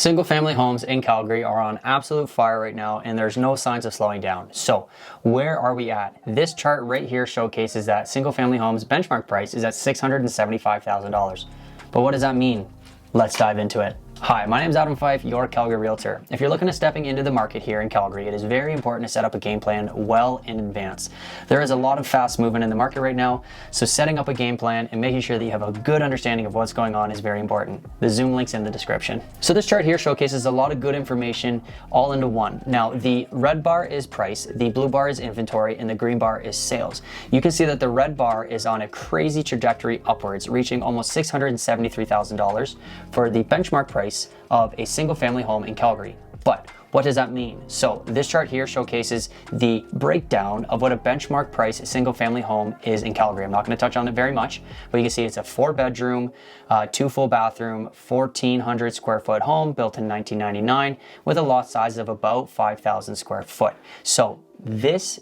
Single family homes in Calgary are on absolute fire right now, and there's no signs of slowing down. So where are we at? This chart right here showcases that single family homes benchmark price is at $675,000. But what does that mean? Let's dive into it. Hi, my name is Fyfe, your Calgary Realtor. If you're looking at stepping into the market here in Calgary, it is very important to set up a game plan well in advance. There is a lot of fast movement in the market right now, so setting up a game plan and making sure that you have a good understanding of what's going on is very important. The Zoom link's in the description. So this chart here showcases a lot of good information all into one. Now, the red bar is price, the blue bar is inventory, and the green bar is sales. You can see that the red bar is on a crazy trajectory upwards, reaching almost $673,000 for the benchmark price of a single family home in Calgary. But what does that mean? So this chart here showcases the breakdown of what a benchmark price single family home is in Calgary. I'm not going to touch on it very much, but you can see it's a 4-bedroom, 2 full bathroom, 1,400 square foot home built in 1999 with a lot size of about 5,000 square foot. So this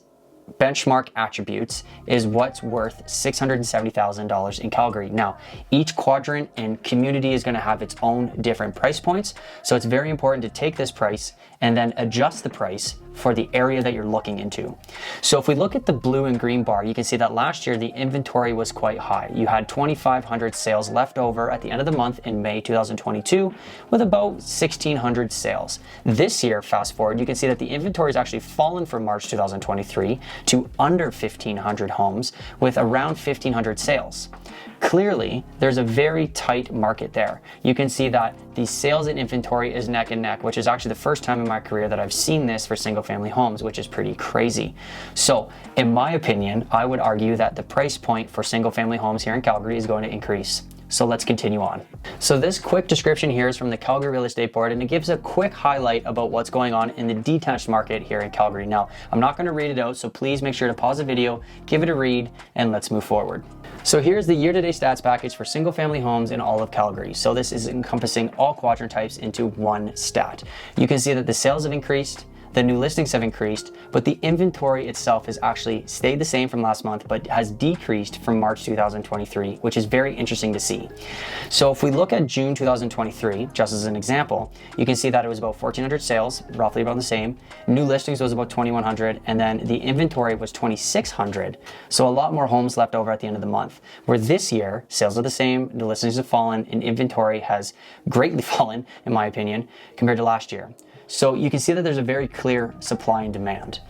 benchmark attributes is what's worth $670,000 in Calgary. Now, each quadrant and community is going to have its own different price points, so it's very important to take this price and then adjust the price for the area that you're looking into. So if we look at the blue and green bar, you can see that last year the inventory was quite high. You had 2,500 sales left over at the end of the month in May 2022 with about 1,600 sales. This year, fast forward, you can see that the inventory has actually fallen from March 2023 to under 1,500 homes with around 1,500 sales. Clearly, there's a very tight market there. You can see that the sales and inventory is neck and neck, which is actually the first time in my career that I've seen this for single family homes, which is pretty crazy. So in my opinion, I would argue that the price point for single family homes here in Calgary is going to increase. So let's continue on. So this quick description here is from the Calgary Real Estate Board, and it gives a quick highlight about what's going on in the detached market here in Calgary. Now, I'm not going to read it out, so please make sure to pause the video, give it a read, and let's move forward. So here's the year-to-date stats package for single family homes in all of Calgary. So this is encompassing all quadrant types into one stat. You can see that the sales have increased, the new listings have increased, but the inventory itself has actually stayed the same from last month, but has decreased from March 2023, which is very interesting to see. So if we look at June 2023, just as an example, you can see that it was about 1,400 sales, roughly about the same. New listings was about 2,100, and then the inventory was 2,600. So a lot more homes left over at the end of the month. Where this year, sales are the same, new listings have fallen, and inventory has greatly fallen, in my opinion, compared to last year. So you can see that there's a very clear supply and demand.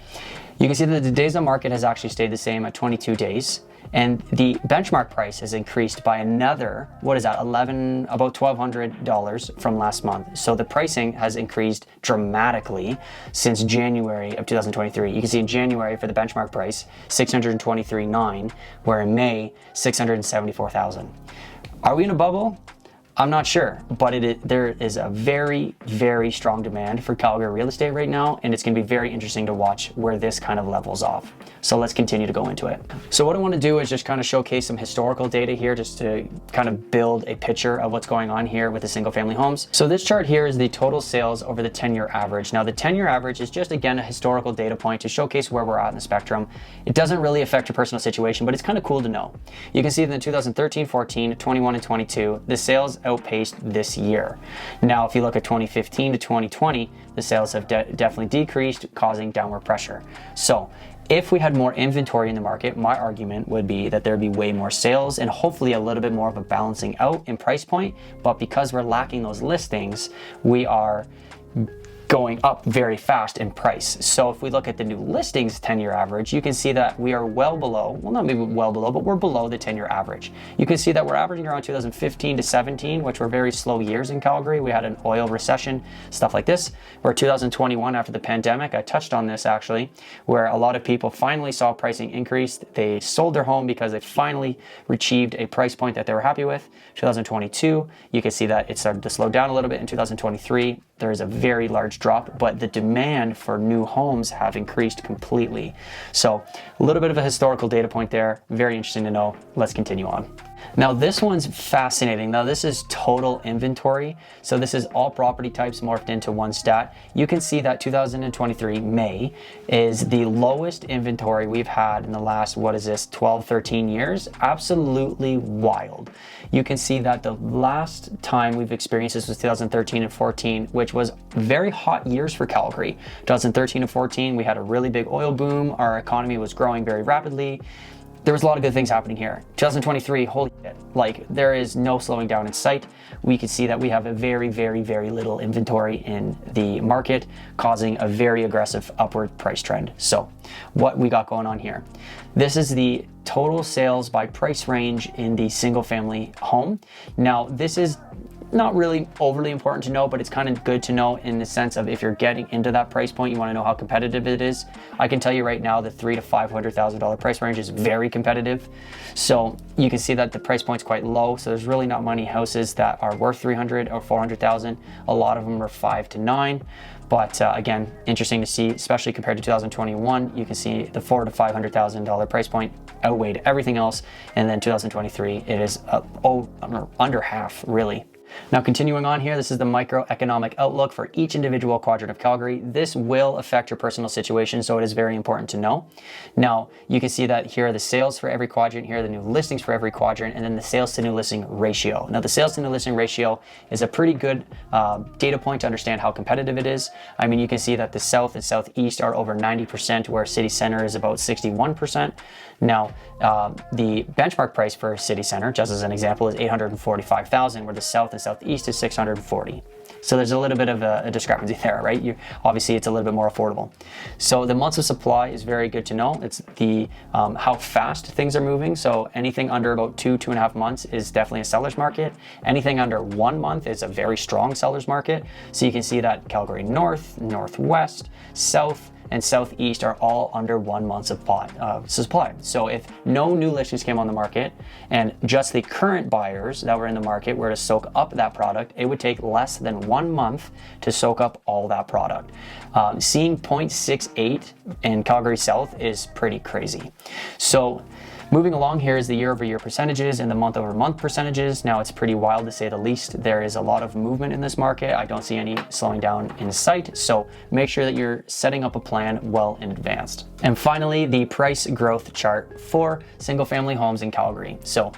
You can see that the days on market has actually stayed the same at 22 days, and the benchmark price has increased by another, about $1,200 from last month. So the pricing has increased dramatically since January of 2023. You can see in January for the benchmark price, $623,900, where in May, $674,000. Are we in a bubble? I'm not sure, but there is a very, very strong demand for Calgary real estate right now, and it's going to be very interesting to watch where this kind of levels off. So let's continue to go into it. So what I want to do is just kind of showcase some historical data here just to kind of build a picture of what's going on here with the single family homes. So this chart here is the total sales over the 10-year average. Now the 10-year average is just, again, a historical data point to showcase where we're at in the spectrum. It doesn't really affect your personal situation, but it's kind of cool to know. You can see that in 2013, 14, 21, and 22, the sales outpaced this year. Now, if you look at 2015 to 2020, the sales have definitely decreased, causing downward pressure. So if we had more inventory in the market, my argument would be that there'd be way more sales and hopefully a little bit more of a balancing out in price point. But because we're lacking those listings, we are going up very fast in price. So if we look at the new listings 10-year average, you can see that we are well below, well, not maybe well below, but we're below the 10-year average. You can see that we're averaging around 2015 to 17, which were very slow years in Calgary. We had an oil recession, stuff like this. Where 2021, after the pandemic, I touched on this actually, where a lot of people finally saw pricing increase. They sold their home because they finally achieved a price point that they were happy with. 2022, you can see that it started to slow down a little bit in 2023. There is a very large drop, but the demand for new homes have increased completely. So a little bit of a historical data point there. Very interesting to know. Let's continue on. Now this one's fascinating. Now this is total inventory. So this is all property types morphed into one stat. You can see that 2023 May is the lowest inventory we've had in the last, 12, 13 years. Absolutely wild. You can see that the last time we've experienced this was 2013 and 14, which was very hot years for Calgary. 2013 and 14, we had a really big oil boom. Our economy was growing very rapidly. There was a lot of good things happening here. 2023, holy shit, like there is no slowing down in sight. We can see that we have a very, very, very little inventory in the market, causing a very aggressive upward price trend. So what we got going on here. This is the total sales by price range in the single family home. Now this is not really overly important to know, but it's kind of good to know in the sense of if you're getting into that price point, you want to know how competitive it is. I can tell you right now, the $300,000 to $500,000 price range is very competitive. So you can see that the price point's quite low. So there's really not many houses that are worth 300 or 400,000. A lot of them are 5 to 9. But again, interesting to see, especially compared to 2021, you can see the $400,000 to $500,000 price point outweighed everything else. And then 2023, it is under half, really. Now continuing on here, this is the microeconomic outlook for each individual quadrant of Calgary. This will affect your personal situation, so it is very important to know. Now you can see that here are the sales for every quadrant, here are the new listings for every quadrant, and then the sales to new listing ratio. Now the sales to new listing ratio is a pretty good data point to understand how competitive it is. I mean, you can see that the south and southeast are over 90%, where city center is about 61%. Now the benchmark price for city center, just as an example, is $845,000, where the south and southeast is $640,000. So there's a little bit of a discrepancy there, right? Obviously it's a little bit more affordable. So the months of supply is very good to know. It's the how fast things are moving. So anything under about 2.5 months is definitely a seller's market. Anything under 1 month is a very strong seller's market. So you can see that Calgary North, Northwest, South, and Southeast are all under 1 month's supply. So if no new listings came on the market and just the current buyers that were in the market were to soak up that product, it would take less than 1 month to soak up all that product. Seeing 0.68 in Calgary South is pretty crazy. So moving along, here is the year-over-year percentages and the month-over-month percentages. Now it's pretty wild to say the least. There is a lot of movement in this market. I don't see any slowing down in sight. So make sure that you're setting up a plan well in advance. And finally, the price growth chart for single-family homes in Calgary. So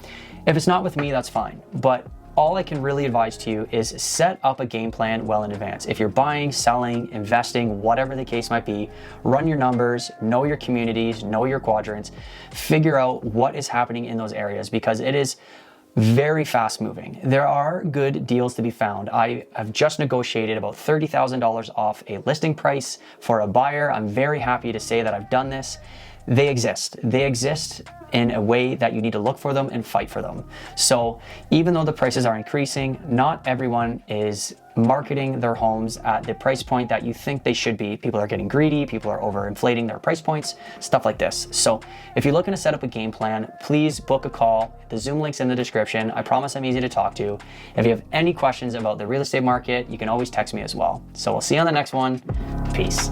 if it's not with me, that's fine. But all I can really advise to you is set up a game plan well in advance. If you're buying, selling, investing, whatever the case might be, run your numbers, know your communities, know your quadrants, figure out what is happening in those areas, because it is very fast moving. There are good deals to be found. I have just negotiated about $30,000 off a listing price for a buyer. I'm very happy to say that I've done this. They exist. They exist in a way that you need to look for them and fight for them. So even though the prices are increasing, not everyone is marketing their homes at the price point that you think they should be. People are getting greedy, people are overinflating their price points, stuff like this. So if you're looking to set up a game plan, please book a call. The Zoom link's in the description. I promise I'm easy to talk to. If you have any questions about the real estate market, you can always text me as well. So we'll see you on the next one. Peace.